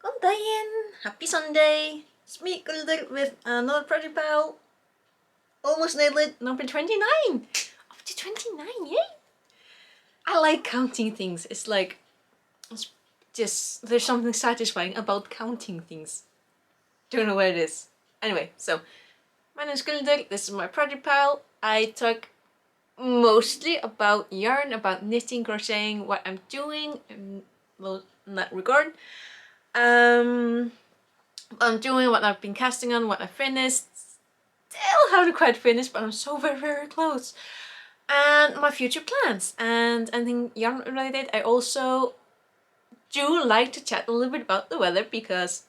Good day, happy Sunday. It's me, Gulder, with another project pal. Almost nailed it. Number 29. Up to 29, yay! I like counting things. It's like, it's just, there's something satisfying about counting things. Don't know what it is. Anyway, so, my name is Gulder. This is my project pal. I talk mostly about yarn, about knitting, crocheting, what I'm doing in that regard. What I'm doing, what I've been casting on, what I finished. Still haven't quite finished, but I'm so very close. And my future plans and anything yarn related. I also do like to chat a little bit about the weather because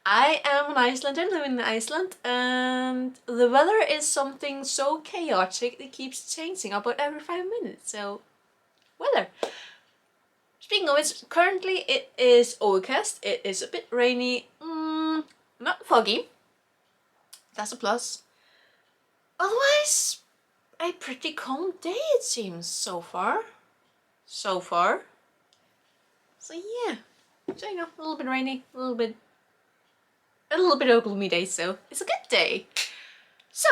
I am an Icelander living in Iceland and the weather is something so chaotic it keeps changing about every 5 minutes. So, weather. Speaking of which, currently it is overcast. It is a bit rainy, not foggy. That's a plus. Otherwise, a pretty calm day it seems so far. So yeah. So you know, a little bit rainy, a little bit of a gloomy day, so it's a good day. So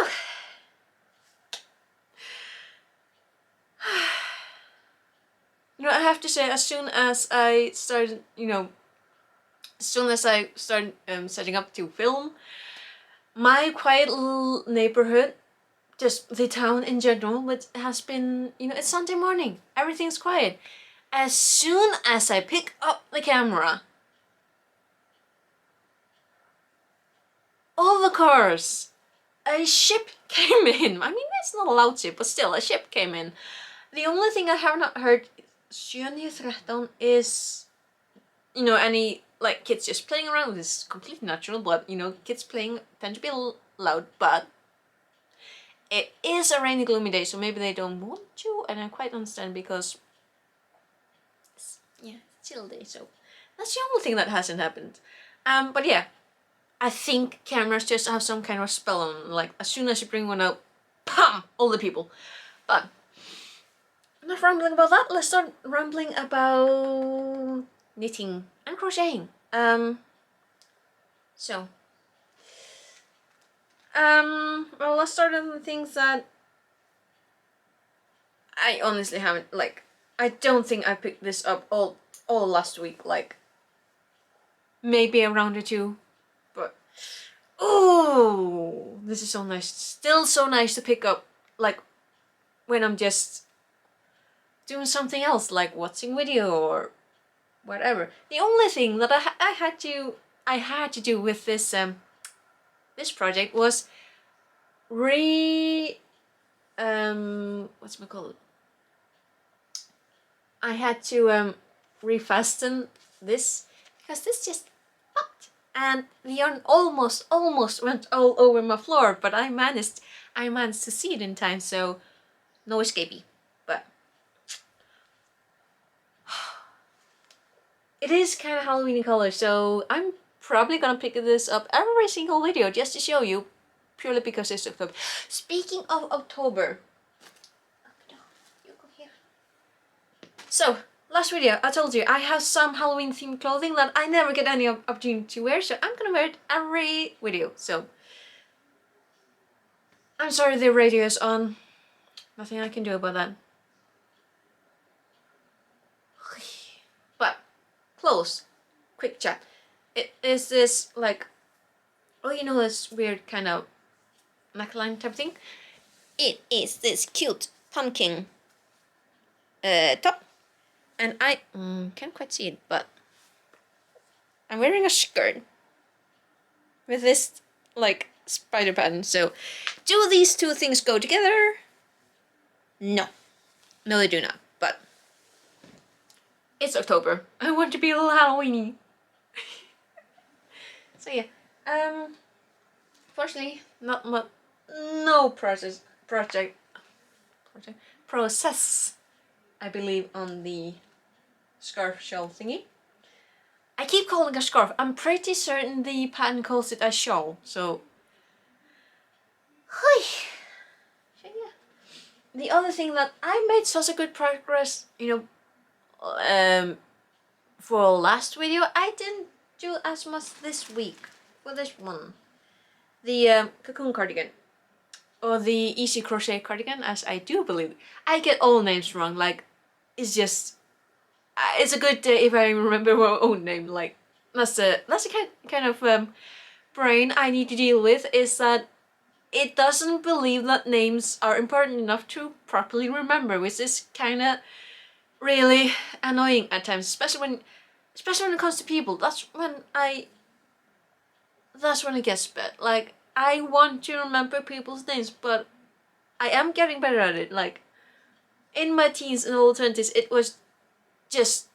you know, I have to say, as soon as I started setting up to film, my quiet little neighborhood, just the town in general, which has been, you know, it's Sunday morning, everything's quiet. As soon as I pick up the camera, all the cars, a ship came in. I mean, it's not a loud ship, but still, a ship came in. The only thing I have not heard is, you know, any, like, kids just playing around. This is completely natural, but, you know, kids playing tend to be a little loud, but it is a rainy, gloomy day, so maybe they don't want to, and I quite understand because it's, yeah, it's a chill day, so that's the only thing that hasn't happened. But yeah, I think cameras just have some kind of spell on them. Like, as soon as you bring one out, PAM! All the people. But enough rambling about that. Let's start rambling about knitting and crocheting. Well, let's start on the things that I honestly haven't, like, I don't think I picked this up all last week, like, maybe a round or two, but, oh, this is so nice. Still so nice to pick up, like, when I'm just doing something else, like watching video or whatever. The only thing that I had to do with this this project was whatchamacallit? I had to refasten this because this just popped and the yarn almost went all over my floor, but I managed to see it in time, so no escapee. But it is kind of Halloween color, so I'm probably gonna pick this up every single video just to show you, purely because it's October. Speaking of October, so last video I told you I have some Halloween themed clothing that I never get any opportunity to wear, so I'm gonna wear it every video. So I'm sorry the radio is on, nothing I can do about that. But clothes, quick chat. It is this, like, oh, you know, this weird kind of neckline type thing. It is this cute pumpkin top, and I can't quite see it, but I'm wearing a skirt with this, like, spider pattern. So do these two things go together? No they do not, but it's October. I want to be a little Halloweeny. So yeah, fortunately, no process, I believe, on the scarf shawl thingy. I keep calling it a scarf. I'm pretty certain the pattern calls it a shawl, so yeah. The other thing that I made such a good progress, you know, for last video, I didn't do as much this week for this one. The cocoon cardigan. Or the easy crochet cardigan, as I do believe. I get all names wrong, like, it's just... it's a good day if I remember my own name, like, that's the kind of brain I need to deal with, is that it doesn't believe that names are important enough to properly remember, which is kind of really annoying at times, especially when it comes to people. That's when it gets bad. Like, I want to remember people's names, but I am getting better at it. Like, in my teens and early 20s, it was just,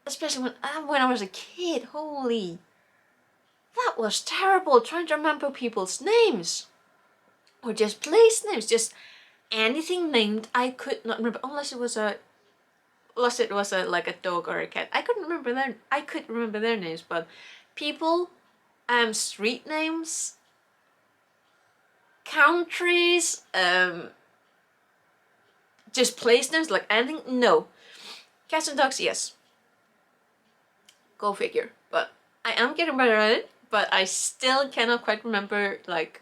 especially when I was a kid, holy, that was terrible, trying to remember people's names. Or just place names, just anything named I could not remember, unless it was like a dog or a cat. I could remember their names, but people, street names, countries, just place names, like anything, no. Cats and dogs, yes. Go figure. But I am getting better at it, but I still cannot quite remember, like,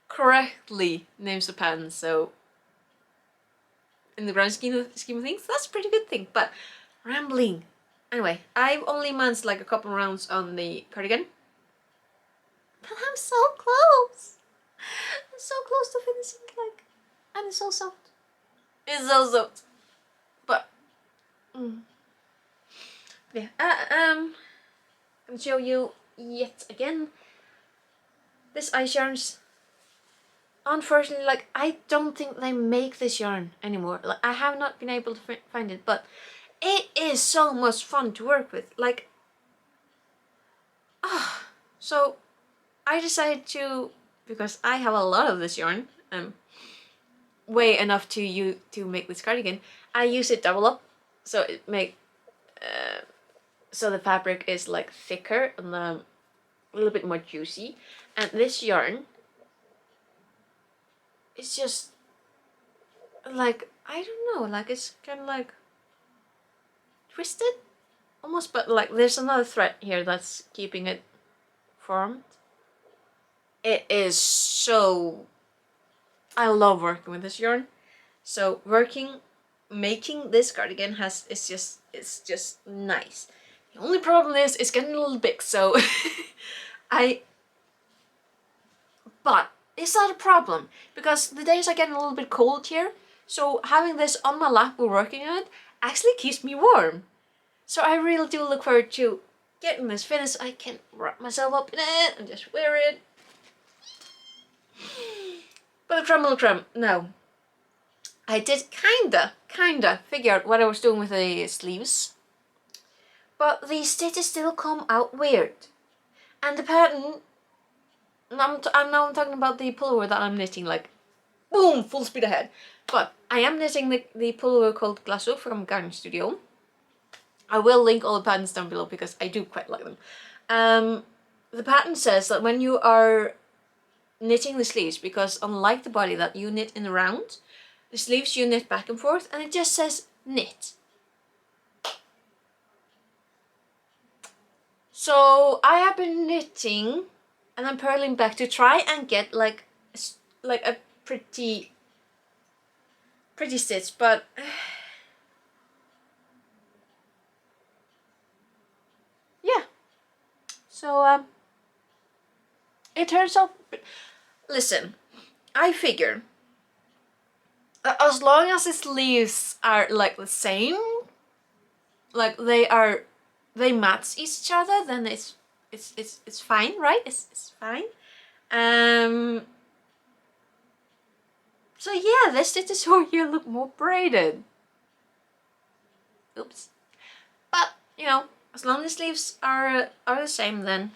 correctly names of patterns, so in the grand scheme of things, that's a pretty good thing. But rambling. Anyway, I've only managed like a couple rounds on the cardigan, but I'm so close. I'm so close to finishing, like, and it's so soft. It's so soft. But yeah, I'm gonna show you yet again this ice yarns. Unfortunately, like, I don't think they make this yarn anymore. Like, I have not been able to find it, but it is so much fun to work with. Like, so I decided to, because I have a lot of this yarn, way enough to make this cardigan. I use it double up, so it so the fabric is like thicker and a little bit more juicy. And this yarn, it's just like, I don't know, like, it's kind of like twisted almost, but like there's another thread here that's keeping it formed. It is so, I love working with this yarn. So making this cardigan it's just nice. The only problem is it's getting a little big, so but it's not a problem, because the days are getting a little bit cold here, so having this on my lap while working on it actually keeps me warm. So I really do look forward to getting this finished. I can wrap myself up in it and just wear it. But the crumb, no. I did kinda figure out what I was doing with the sleeves, but the stitches still come out weird. And the pattern, I'm talking about the pullover that I'm knitting, like, boom, full speed ahead. But I am knitting the pullover called Glasso from Garden Studio. I will link all the patterns down below because I do quite like them. The pattern says that when you are knitting the sleeves, because unlike the body that you knit in a round, the sleeves you knit back and forth, and it just says knit. So I have been knitting and I'm purling back to try and get like a pretty stitch, but yeah. So it turns out, listen, I figure as long as the sleeves are like the same, like they match each other, then it's fine, right? It's fine. So yeah, the stitches over here look more braided. Oops. But you know, as long as the sleeves are the same, then.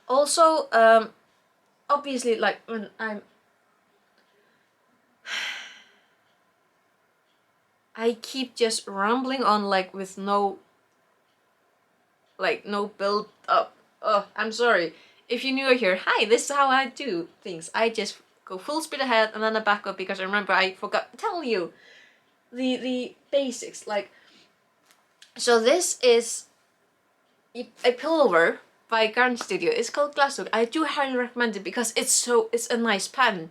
Also, obviously, like when I keep just rambling on, like, with no build up. Oh, I'm sorry. If you're new here, hi, this is how I do things. I just go full speed ahead and then I back up because I remember I forgot to tell you the basics. Like, so this is a pullover by Garn Studio. It's called Glasshook. I do highly recommend it because it's a nice pattern.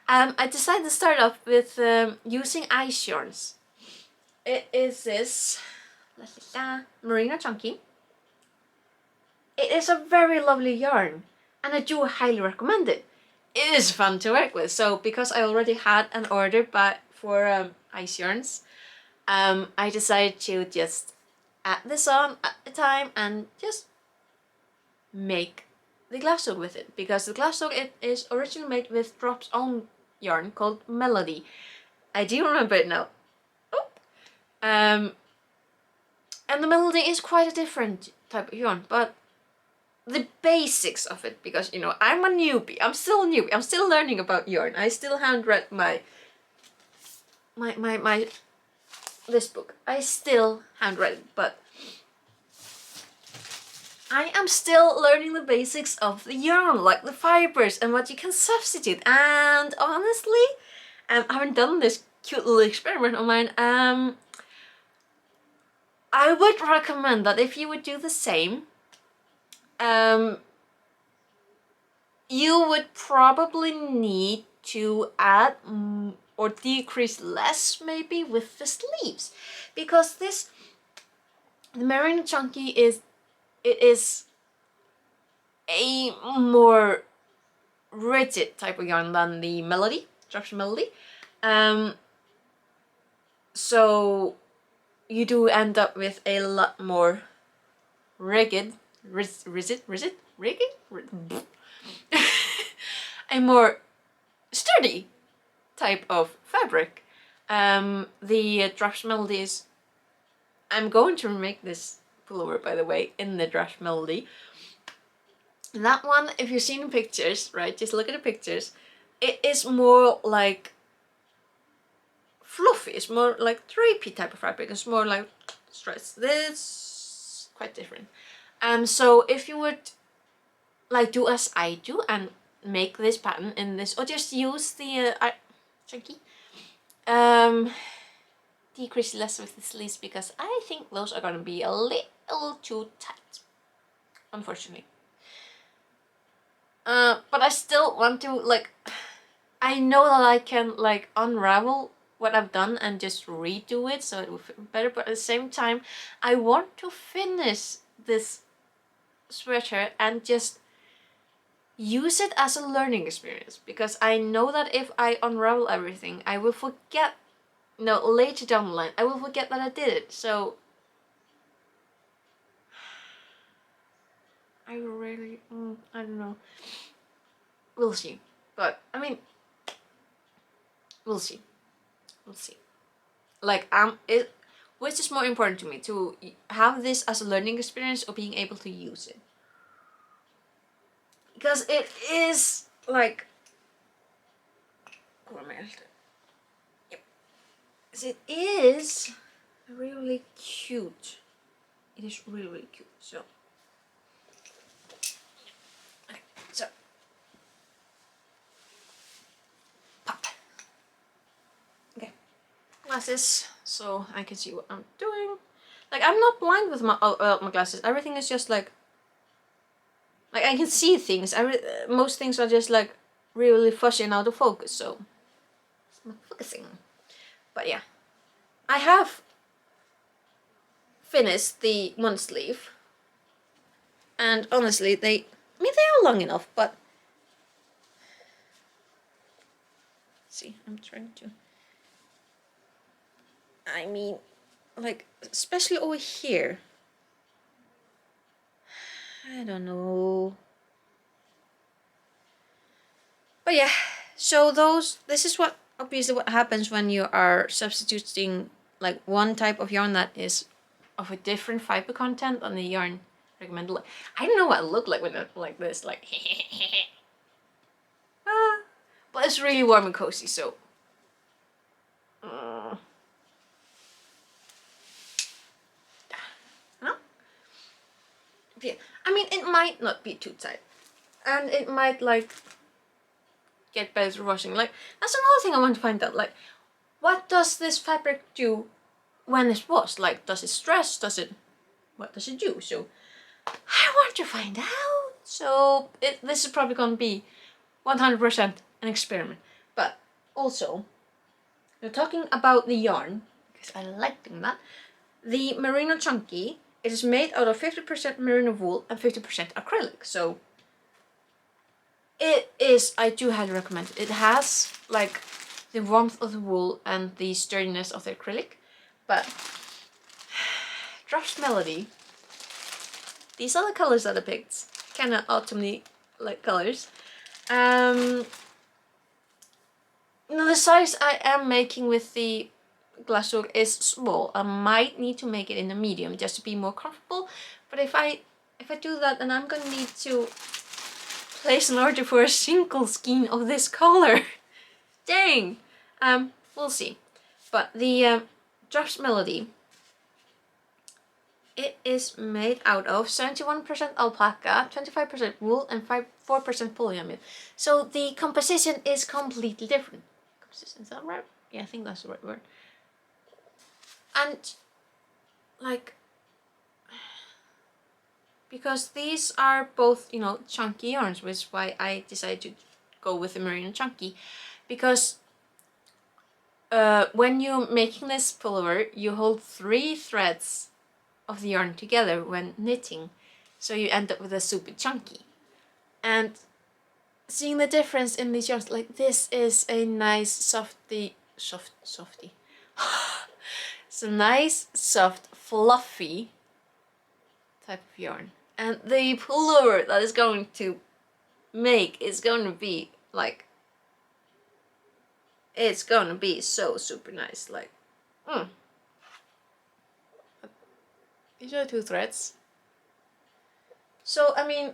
I decided to start off with using ice yarns. It is this Merino Chunky. It is a very lovely yarn, and I do highly recommend it. It is fun to work with. So because I already had an order for ice yarns, I decided to just add this on at the time and just make the Glasshook with it, because the Glasshook, it is originally made with Drop's own yarn called Melody. I do remember it now. Oh. And the Melody is quite a different type of yarn, but the basics of it, because you know I'm a newbie. I'm still a newbie. I'm still learning about yarn. I still haven't read my this book. I still haven't read it, but I am still learning the basics of the yarn, like the fibers and what you can substitute. And honestly, I haven't done this cute little experiment on mine. I would recommend that if you would do the same, you would probably need to add or decrease less maybe with the sleeves, because the Merino Chunky is a more rigid type of yarn than the Melody, Drop's Melody. So you do end up with a lot more rigid, a more sturdy type of fabric. The Drop's Melody is, I'm going to remake this pullover, by the way, in the Drop's Melody. That one, if you've seen the pictures, right, just look at the pictures, it is more like fluffy. It's more like drapey type of fabric. It's more like stress. This quite different. So if you would like do as I do and make this pattern in this, or just use the chunky, decrease less with the sleeves, because I think those are gonna be a little too tight, unfortunately. But I still want to, like, I know that I can like unravel what I've done and just redo it so it will fit better, but at the same time I want to finish this sweater and just use it as a learning experience, because I know that if I unravel everything I will forget, no, later down the line I will forget that I did it. So I really, I don't know, we'll see. But I mean, we'll see. Like, which is more important to me, to have this as a learning experience or being able to use it? Because it is like, yep, it is really cute. It is really cute. So, okay, so pop. Okay, glasses, so I can see what I'm doing. Like, I'm not blind with my my glasses. Everything is just like I can see things. Most things are just like really fuzzy and out of focus, so it's not focusing. But yeah, I have finished the one sleeve, and honestly, they are long enough, but see, I'm trying to, I mean, like, especially over here, I don't know. But yeah, so this is what obviously what happens when you are substituting like one type of yarn that is of a different fiber content on the yarn recommended. I don't know what it looked like when it like this, like but it's really warm and cozy, so yeah. I mean, it might not be too tight, and it might like get better through washing. Like, that's another thing I want to find out. Like, what does this fabric do when it's washed? Like, does it stress? What does it do? So I want to find out. So this is probably gonna be 100% an experiment. But also, we're talking about the yarn, because I like doing that. The Merino Chunky, it is made out of 50% merino wool and 50% acrylic. So it is, I do highly recommend it. It has like the warmth of the wool and the sturdiness of the acrylic. But Drops Melody, these are the colors that I picked. Kind of autumny like colors. Now the size I am making with the glasswork is small. I might need to make it in a medium just to be more comfortable. But if I do that, then I'm gonna need to place an order for a single skein of this color. Dang. We'll see. But the Drops Melody, it is made out of 71% alpaca, 25% wool, and 4% polyamide. So the composition is completely different. Composition, is that right? Yeah, I think that's the right word. And like, because these are both, you know, chunky yarns, which is why I decided to go with the Merino Chunky, because when you're making this pullover, you hold 3 threads of the yarn together when knitting, so you end up with a super chunky. And seeing the difference in these yarns, like this is a nice softy. It's a nice, soft, fluffy type of yarn. And the pullover that is going to make is going to be like, it's going to be so super nice. Like, these are 2 threads. So, I mean,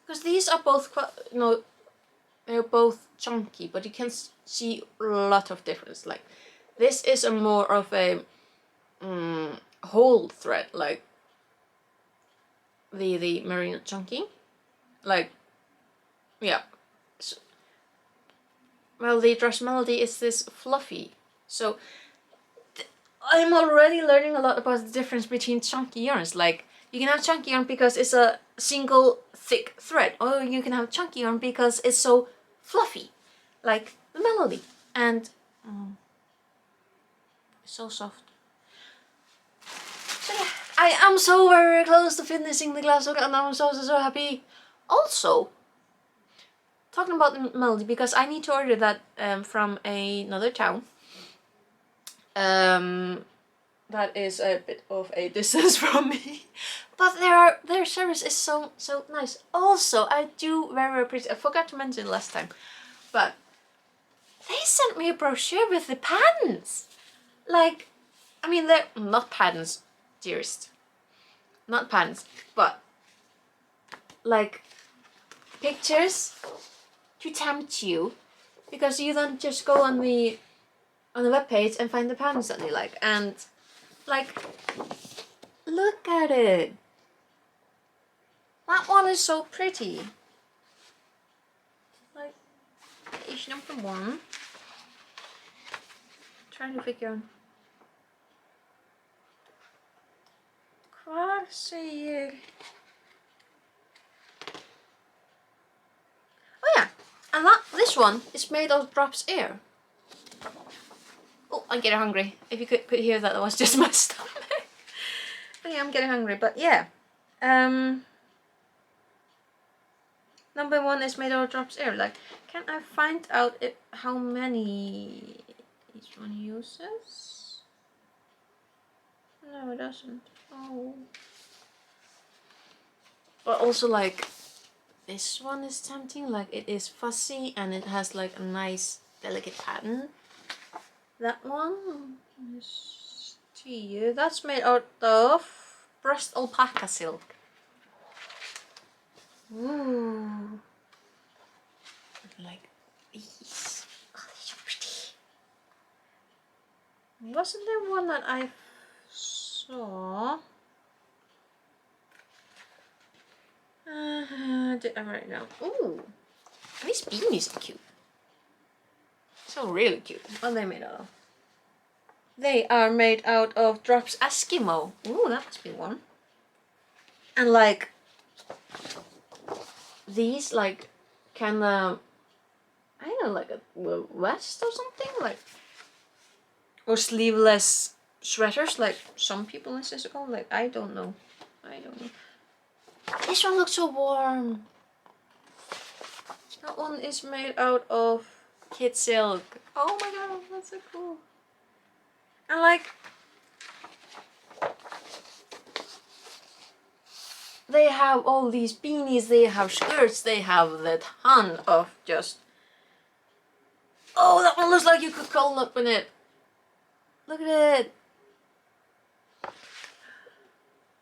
because these are both, you know, they're both chunky, but you can see a lot of difference. Like, this is a more of a whole thread, like the Merino Chunky. Like, yeah. So, well, the Drops Melody is this fluffy. So I'm already learning a lot about the difference between chunky yarns. Like, you can have chunky yarn because it's a single thick thread, or you can have chunky yarn because it's so fluffy, like the Melody, and so soft. So yeah, I am so very close to finishing the glasswork, and I'm so happy. Also, talking about the Melody, because I need to order that from another town. That is a bit of a distance from me, but their service is so nice. Also, I do very appreciate. I forgot to mention last time, but they sent me a brochure with the patterns. Like, I mean, they're not patterns, dearest, not patterns, but like pictures to tempt you, because you don't just go on the webpage and find the patterns that you like. And like, look at it. That one is so pretty. Like, page number 1. Trying to figure out. Crochet. Oh yeah, and this one is made of Drops Air. Oh, I'm getting hungry. If you could hear that, that was just my stomach. But yeah, I'm getting hungry. But yeah, number 1 is made of Drops Air. Like, can I find out how many each one uses? No, it doesn't. Oh. But also, like, this one is tempting. Like, it is fussy and it has like a nice delicate pattern. That one is tea. That's made out of brushed alpaca silk. Ooh. Like these. Oh, they're so pretty. Wasn't there one that I saw? Did I write it down? Ooh. These beanies are cute. So really cute. What are they made out of? They are made out of Drops Eskimo. Ooh, that must be one. And like these, like kind of, I don't know, like a vest or something, like, or sleeveless sweaters, like some people insist to call. Like I don't know. This one looks so warm. That one is made out of kid silk. Oh my god, that's so cool. And like, they have all these beanies, they have skirts, they have a ton of just... Oh, that one looks like you could curl up in it. Look at it.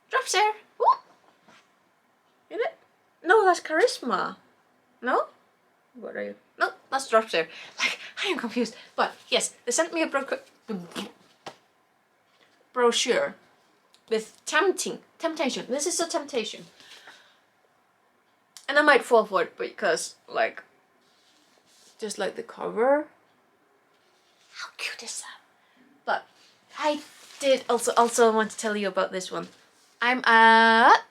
Drops there. Ooh. Is it? No, that's Charisma. No? What are you? No, that's Drops there. Like, I am confused. But yes, they sent me a brochure with temptation. This is a temptation. And I might fall for it because, like, just like the cover. How cute is that? But I did also want to tell you about this one. I'm at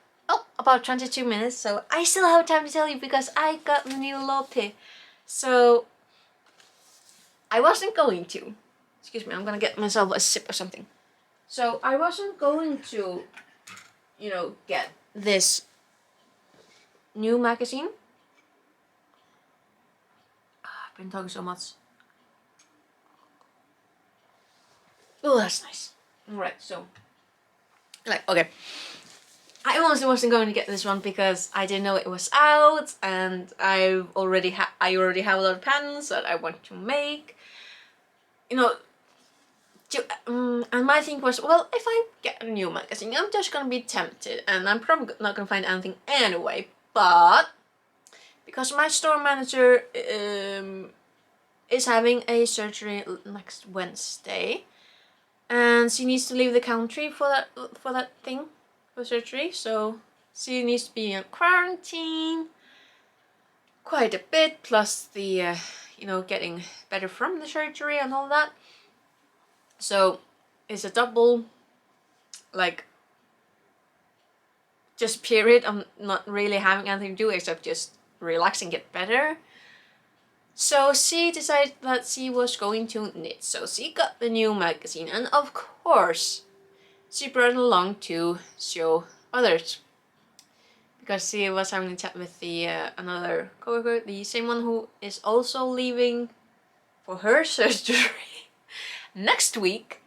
about 22 minutes, so I still have time to tell you because I got the new Lotte. So I wasn't going to. Excuse me, I'm gonna get myself a sip or something. So I wasn't going to, you know, get this new magazine. I've been talking so much. Oh, that's nice. Alright, so, like, okay. I honestly wasn't going to get this one because I didn't know it was out, and I already have a lot of patterns that I want to make. You know, and my thing was, well, if I get a new magazine, I'm just gonna be tempted, and I'm probably not gonna find anything anyway. But because my store manager is having a surgery next Wednesday, and she needs to leave the country for that thing, for surgery, so she needs to be in quarantine quite a bit, plus the you know, getting better from the surgery and all that. So it's a double, like, just period. I'm not really having anything to do except just relax and get better. So she decided that she was going to knit, so she got the new magazine, and of course she brought it along to show others, because she was having a chat with the another coworker, the same one who is also leaving for her surgery next week.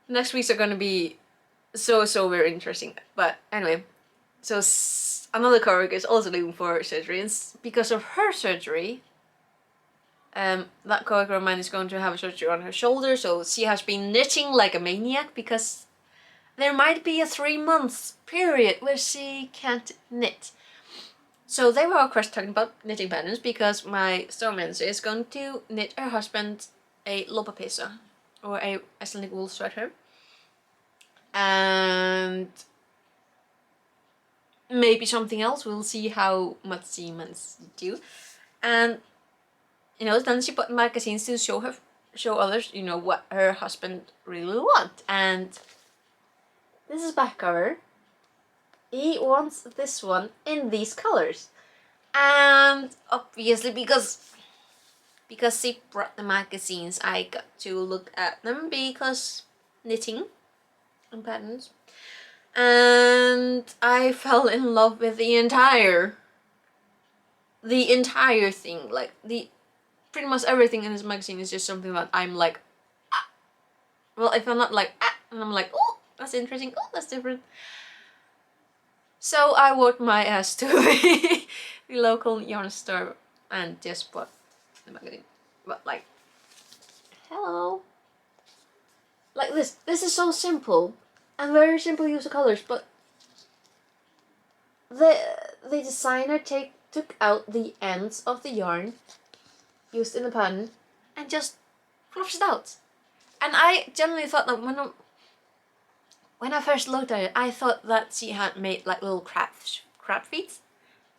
Next weeks are gonna be so very interesting. But anyway, so another coworker is also leaving for surgery, and because of her surgery, that coworker of mine is going to have a surgery on her shoulder, so she has been knitting like a maniac because there might be a 3-month period where she can't knit. So they were of course talking about knitting patterns because my store manager is going to knit her husband a lopapesa, or a Icelandic wool sweater, and maybe something else. We'll see how much she manages to do. And you know, then she bought magazines to show others, you know, what her husband really wants. And this is back cover. He wants this one in these colors, and obviously because she brought the magazines, I got to look at them because knitting and patterns, and I fell in love with the entire thing. Like, pretty much everything in this magazine is just something that I'm like, ah. Well, if I'm not like, ah, and I'm like, oh, that's interesting, oh, that's different. So I walked my ass to the local yarn store and just bought the magazine. But like, hello. Like this is so simple and very simple use of colors, but the designer took out the ends of the yarn used in the pattern and just fluffed it out. And I generally thought that when I first looked at it, I thought that she had made like little crab feet,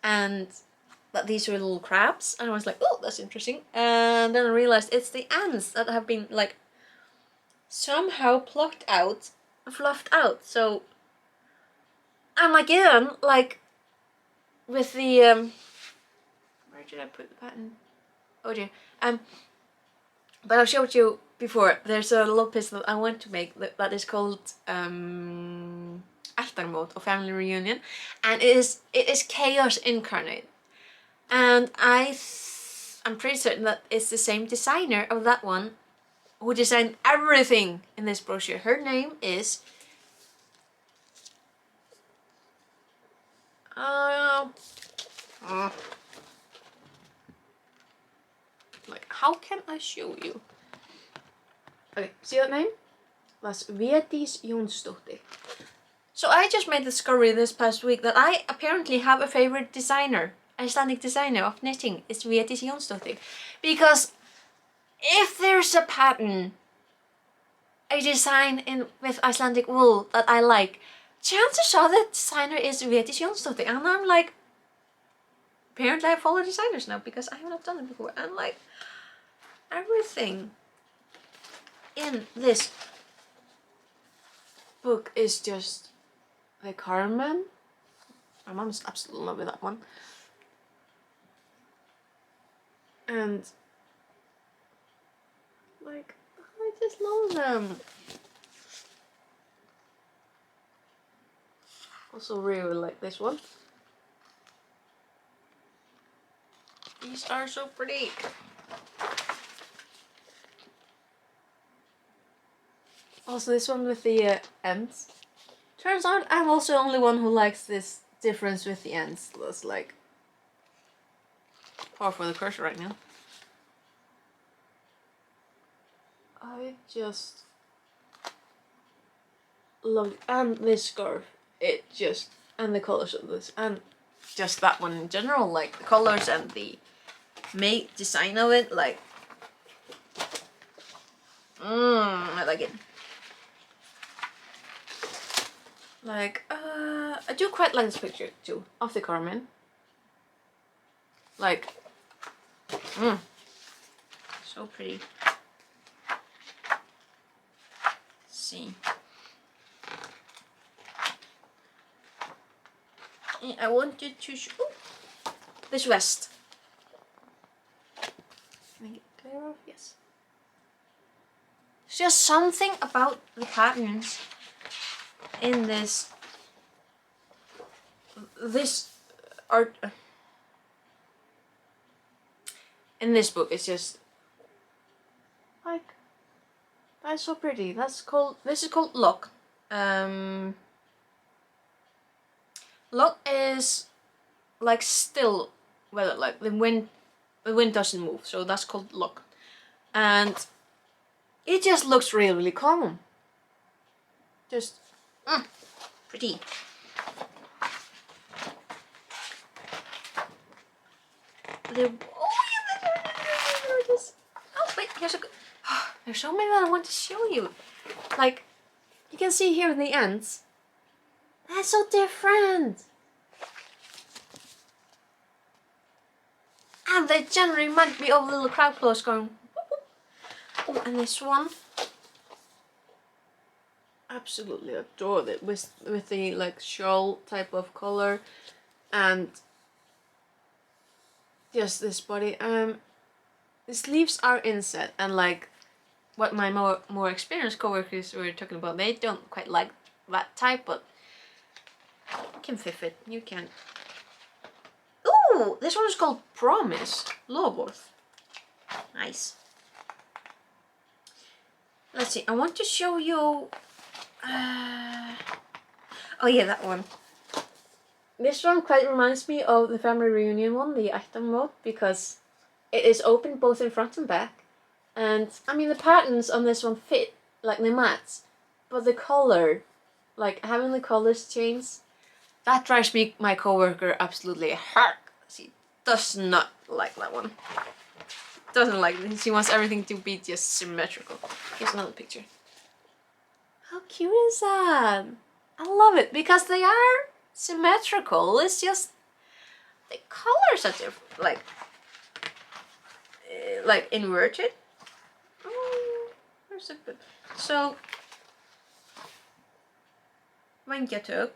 and that these were little crabs, and I was like, oh, that's interesting. And then I realized it's the ends that have been like somehow plucked out, fluffed out. So, and again, like with the where did I put the pattern? Oh dear. But I've showed you before. There's a little piece that I want to make that is called Mode or Family Reunion, and it is chaos incarnate. And I'm pretty certain that it's the same designer of that one who designed everything in this brochure. Her name is like, how can I show you? Okay, see that name? That's Védís Jónsdóttir. So I just made the discovery this past week that I apparently have a favorite designer, Icelandic designer of knitting. It's Védís Jónsdóttir. Because if there's a pattern, a design with Icelandic wool that I like, chances are the designer is Védís Jónsdóttir. And I'm like, apparently I follow designers now because I have not done it before. And like, everything in this book is just like Carmen. My mom's absolutely in love with that one. And like, I just love them. Also really like this one. These are so pretty. Also this one with the ends. Turns out I'm also the only one who likes this difference with the ends. That's like par for the cursor right now. I just love it. And this scarf. It just, and the colors of this, and just that one in general, like the colors and the design of it, like I like it. Like I do quite like this picture too of the Carmen. Like so pretty. Let's see. And I wanted to show this vest. Can I get it clear off? Yes. There's just something about the patterns in this art in this book. It's just like, that's so pretty. This is called Lock. Lock is like still, well, like the wind doesn't move, so that's called Lock. And it just looks really, really calm. Just pretty. Oh wait, here's a good. There's so many that I want to show you. Like, you can see here the ends. That's so different. And they generally remind me of little crowd claws going. Oh, and this one. Absolutely adore it with the like shawl type of color, and just this body. The sleeves are inset, and like what my more experienced coworkers were talking about, they don't quite like that type, but you can fit it. You can. Ooh, this one is called Promise Lovorth. Nice. Let's see. I want to show you. Oh yeah, that one. This one quite reminds me of the Family Reunion one, the item mode, because it is open both in front and back. And I mean, the patterns on this one fit, like the mats, but the color, like having the colors change, that drives my coworker absolutely hard. She does not like that one. Doesn't like it. She wants everything to be just symmetrical. Here's another picture. How cute is that? I love it because they are symmetrical. It's just the colors are different, like inverted. Oh, there's a good. So Vängjatök,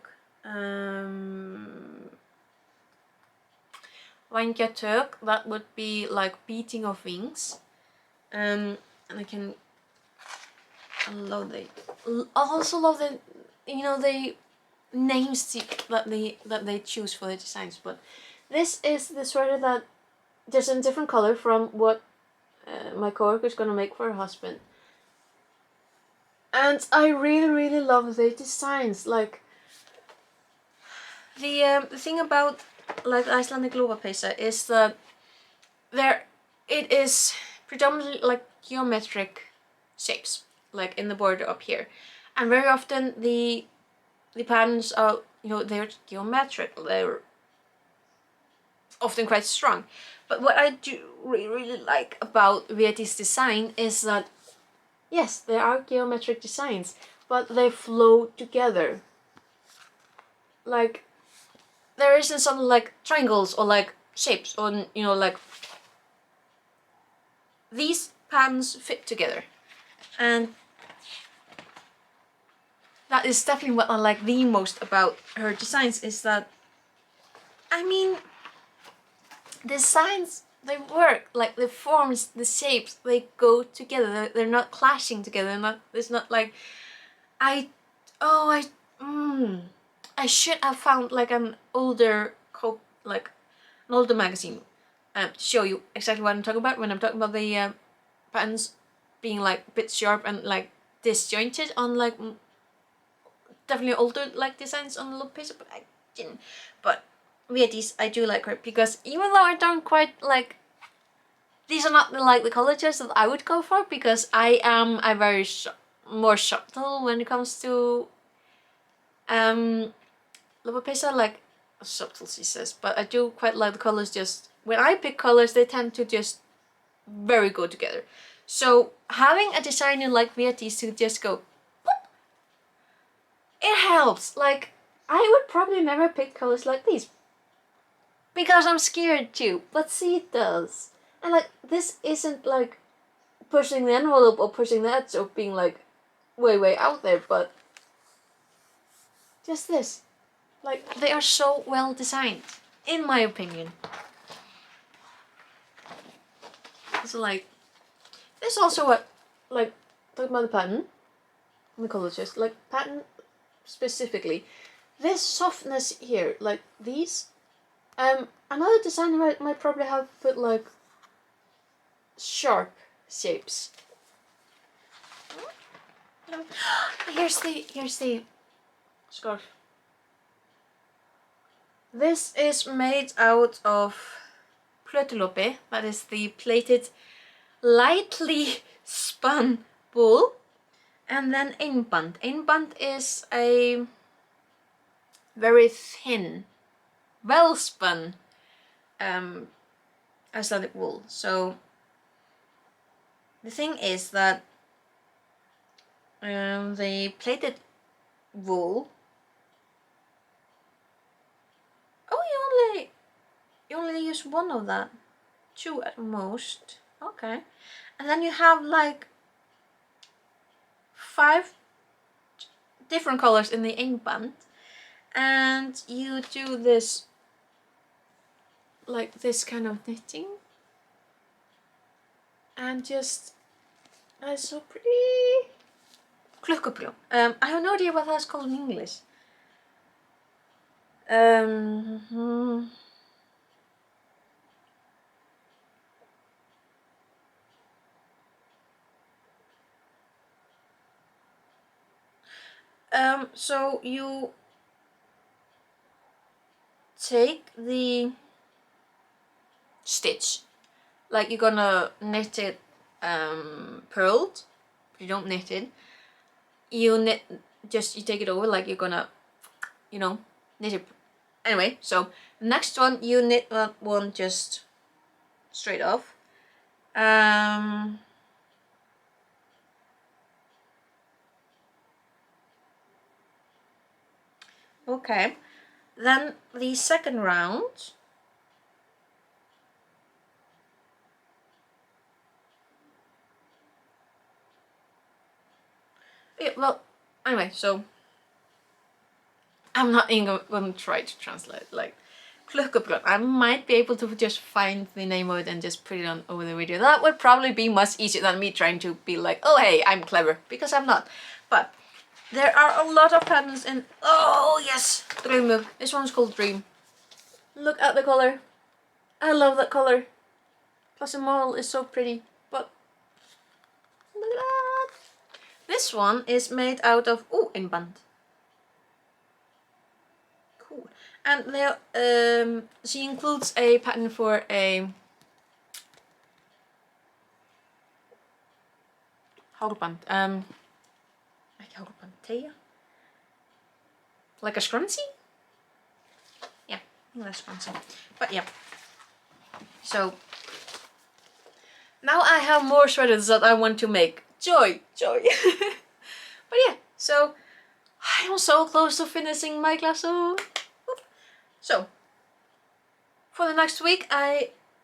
Vängjatök, that would be like beating of wings, and I can love the, I also love the, you know, the names that they choose for the designs. But this is the sweater that just in a different color from what my coworker is gonna make for her husband, and I really love the designs. Like the thing about like Icelandic lopapeysa is that it is predominantly like geometric shapes, like in the border up here, and very often the patterns are, you know, they're geometric, they're often quite strong. But what I do really like about Vieti's design is that yes, there are geometric designs, but they flow together. Like there isn't some like triangles or like shapes or, you know, like these patterns fit together, and that is definitely what I like the most about her designs, is that, I mean, designs, they work, like the forms, the shapes, they go together, they're not clashing together, it's not like I should have found like an older like an older magazine to show you exactly what I'm talking about when I'm talking about the patterns being like a bit sharp and like disjointed on like definitely older like designs on the loop page, but I didn't. But Vietis, I do like her because even though I don't quite like, these are not like the colors that I would go for, because I am a very more subtle when it comes to Lopapeysa, like subtle she says, but I do quite like the colors. Just when I pick colors, they tend to just very go together. So having a designer like Vietis to just go pop, it helps. Like I would probably never pick colors like these because I'm scared too, but see, it does. And like this isn't like pushing the envelope or pushing the edge of being like way out there, but just this, like they are so well designed in my opinion. So like this also what, like talking about the pattern and the colors, like pattern specifically, this softness here, like these, another designer might probably have put like sharp shapes. Here's the scarf. This is made out of plötulopi, that is the plaited, lightly spun wool, and then einband. Einband is a very thin, well spun Icelandic wool. So the thing is that the plaited wool, oh, you only use one of that, two at most, okay, and then you have like 5 different colors in the einband, and you do this like this kind of knitting, and just it's so pretty. Klukkuprjón. I have no idea what that's called in English. So you take the stitch, like you're gonna knit it purled, but you don't knit it. You take it over like you're gonna, you know, knit it. Anyway, so next one you knit that one just straight off. Okay, then the second round, Yeah, well, anyway, so I'm not even gonna try to translate, like, klukkebrød. I might be able to just find the name of it and just put it on over the video. That would probably be much easier than me trying to be like, oh hey, I'm clever, because I'm not. But there are a lot of patterns in, oh yes, Gloomy. This one's called Dream. Look at the color. I love that color. Plus the model is so pretty, but look at that. This one is made out of, oh, inband. Cool. And there, she includes a pattern for a houdband. Like houdband, tail? Like a scrunchie? Yeah, I think that's scrunchie. But yeah. So now I have more sweaters that I want to make. Joy, joy. But yeah, so I'm so close to finishing my lasso. So for the next week,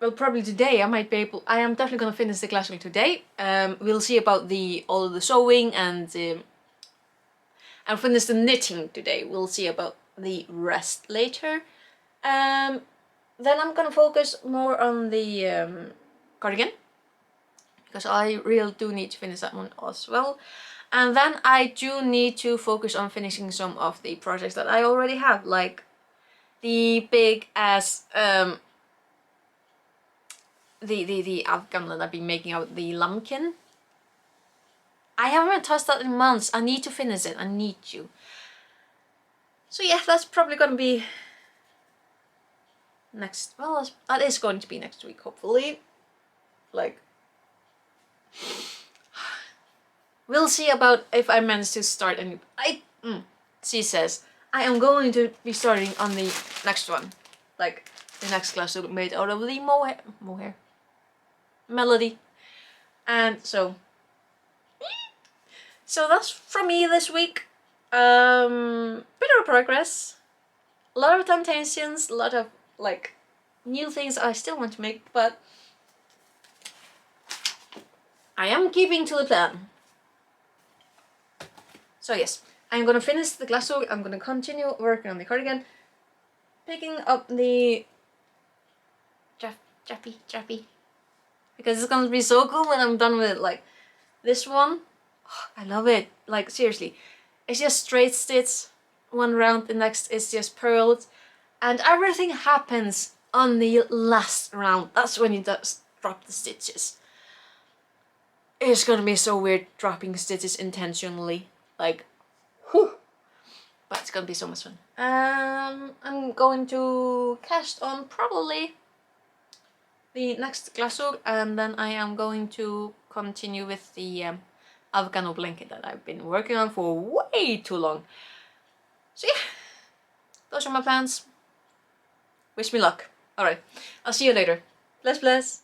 well, probably today I might be able. I am definitely gonna finish the lasso today. We'll see about all of the sewing and I'll finish the knitting today. We'll see about the rest later. Then I'm gonna focus more on the cardigan, because I really do need to finish that one as well. And then I do need to focus on finishing some of the projects that I already have, like the big ass the afghan that I've been making out, the lambkin. I haven't touched that in months. I need to finish it. I need to. So yeah, that's probably gonna be next. Well, that is going to be next week, hopefully. Like, we'll see about if I manage to start any. She says I am going to be starting on the next one, like the next class made out of the mohair melody, and so that's from me this week. Bit of progress, a lot of temptations, a lot of like new things I still want to make, but I am keeping to the plan. So yes, I'm gonna finish the glass hook. I'm gonna continue working on the cardigan, picking up the jappy, because it's gonna be so cool when I'm done with it. Like this one, oh, I love it. Like seriously, it's just straight stitch one round, the next is just purled, and everything happens on the last round. That's when you just drop the stitches. It's gonna be so weird dropping stitches intentionally, like, whew. But it's gonna be so much fun. I'm going to cast on probably the next glass hook, and then I am going to continue with the avocado blanket that I've been working on for way too long. So yeah, those are my plans. Wish me luck. Alright, I'll see you later. Bless, bless.